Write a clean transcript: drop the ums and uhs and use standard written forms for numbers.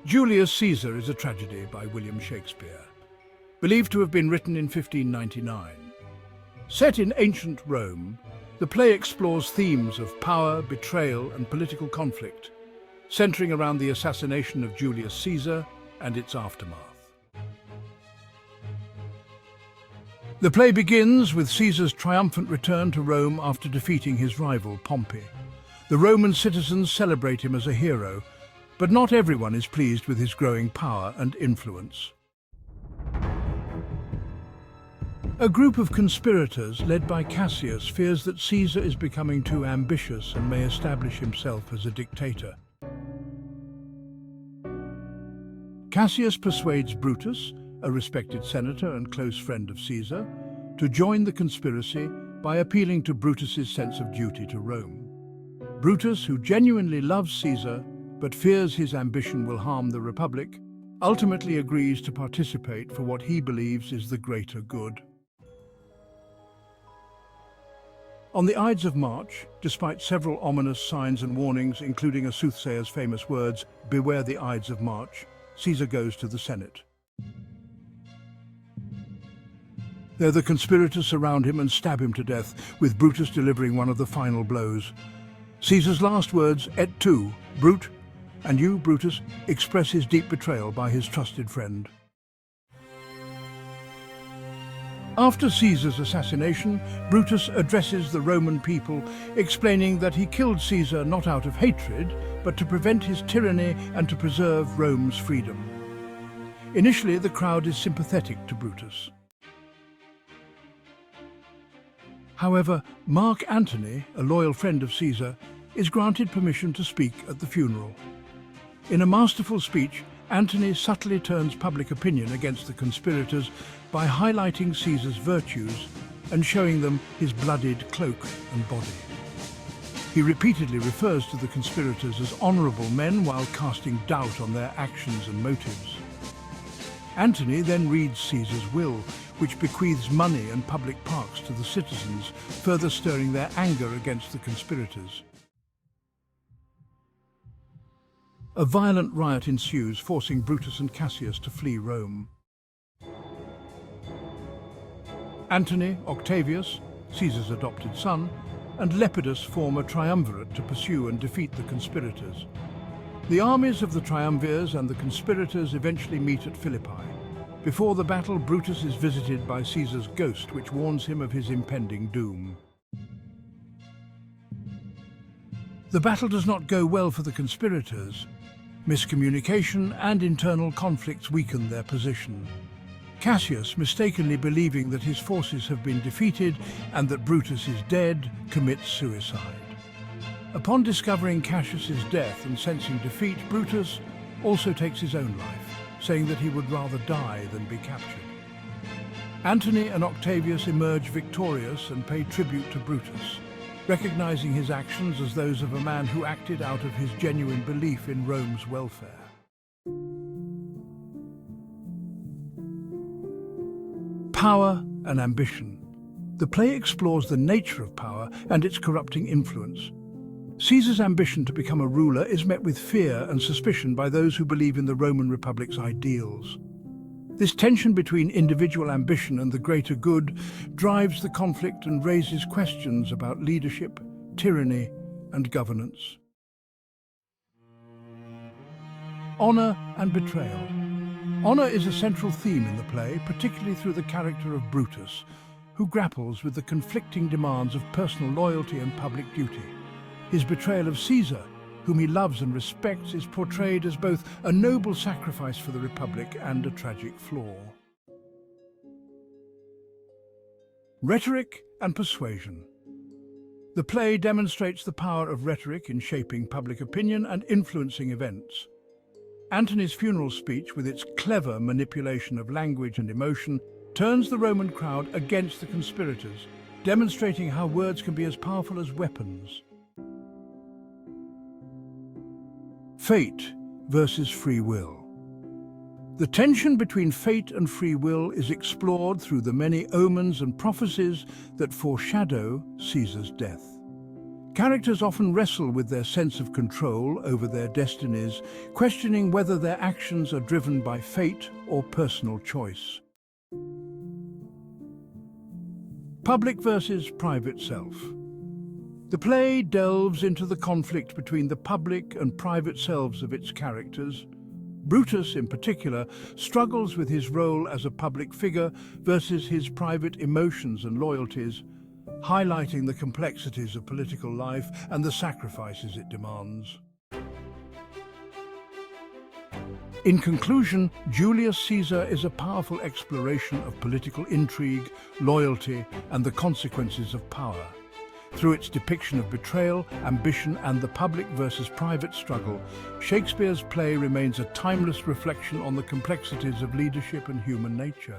Julius Caesar is a tragedy by William Shakespeare, believed to have been written in 1599. Set in ancient Rome, the play explores themes of power, betrayal, and political conflict, centering around the assassination of Julius Caesar and its aftermath. The play begins with Caesar's triumphant return to Rome after defeating his rival, Pompey. The Roman citizens celebrate him as a hero, but not everyone is pleased with his growing power and influence. A group of conspirators led by Cassius fears that Caesar is becoming too ambitious and may establish himself as a dictator. Cassius persuades Brutus, a respected senator and close friend of Caesar, to join the conspiracy by appealing to Brutus's sense of duty to Rome. Brutus, who genuinely loves Caesar but fears his ambition will harm the Republic, ultimately agrees to participate for what he believes is the greater good. On the Ides of March, despite several ominous signs and warnings, including a soothsayer's famous words, "Beware the Ides of March," Caesar goes to the Senate. There the conspirators surround him and stab him to death, with Brutus delivering one of the final blows. Caesar's last words, "Et tu, Brute," and you, Brutus, express his deep betrayal by his trusted friend. After Caesar's assassination, Brutus addresses the Roman people, explaining that he killed Caesar not out of hatred, but to prevent his tyranny and to preserve Rome's freedom. Initially, the crowd is sympathetic to Brutus. However, Mark Antony, a loyal friend of Caesar, is granted permission to speak at the funeral. In a masterful speech, Antony subtly turns public opinion against the conspirators by highlighting Caesar's virtues and showing them his bloodied cloak and body. He repeatedly refers to the conspirators as honorable men while casting doubt on their actions and motives. Antony then reads Caesar's will, which bequeaths money and public parks to the citizens, further stirring their anger against the conspirators. A violent riot ensues, forcing Brutus and Cassius to flee Rome. Antony, Octavius, Caesar's adopted son, and Lepidus form a triumvirate to pursue and defeat the conspirators. The armies of the triumvirs and the conspirators eventually meet at Philippi. Before the battle, Brutus is visited by Caesar's ghost, which warns him of his impending doom. The battle does not go well for the conspirators. Miscommunication and internal conflicts weaken their position. Cassius, mistakenly believing that his forces have been defeated and that Brutus is dead, commits suicide. Upon discovering Cassius's death and sensing defeat, Brutus also takes his own life, saying that he would rather die than be captured. Antony and Octavius emerge victorious and pay tribute to Brutus, recognizing his actions as those of a man who acted out of his genuine belief in Rome's welfare. Power and ambition. The play explores the nature of power and its corrupting influence. Caesar's ambition to become a ruler is met with fear and suspicion by those who believe in the Roman Republic's ideals. This tension between individual ambition and the greater good drives the conflict and raises questions about leadership, tyranny, and governance. Honor and betrayal. Honor is a central theme in the play, particularly through the character of Brutus, who grapples with the conflicting demands of personal loyalty and public duty. His betrayal of Caesar, whom he loves and respects, is portrayed as both a noble sacrifice for the Republic and a tragic flaw. Rhetoric and persuasion. The play demonstrates the power of rhetoric in shaping public opinion and influencing events. Antony's funeral speech, with its clever manipulation of language and emotion, turns the Roman crowd against the conspirators, demonstrating how words can be as powerful as weapons. Fate versus free will. The tension between fate and free will is explored through the many omens and prophecies that foreshadow Caesar's death. Characters often wrestle with their sense of control over their destinies, questioning whether their actions are driven by fate or personal choice. Public versus private self. The play delves into the conflict between the public and private selves of its characters. Brutus, in particular, struggles with his role as a public figure versus his private emotions and loyalties, highlighting the complexities of political life and the sacrifices it demands. In conclusion, Julius Caesar is a powerful exploration of political intrigue, loyalty, and the consequences of power. Through its depiction of betrayal, ambition, and the public versus private struggle, Shakespeare's play remains a timeless reflection on the complexities of leadership and human nature.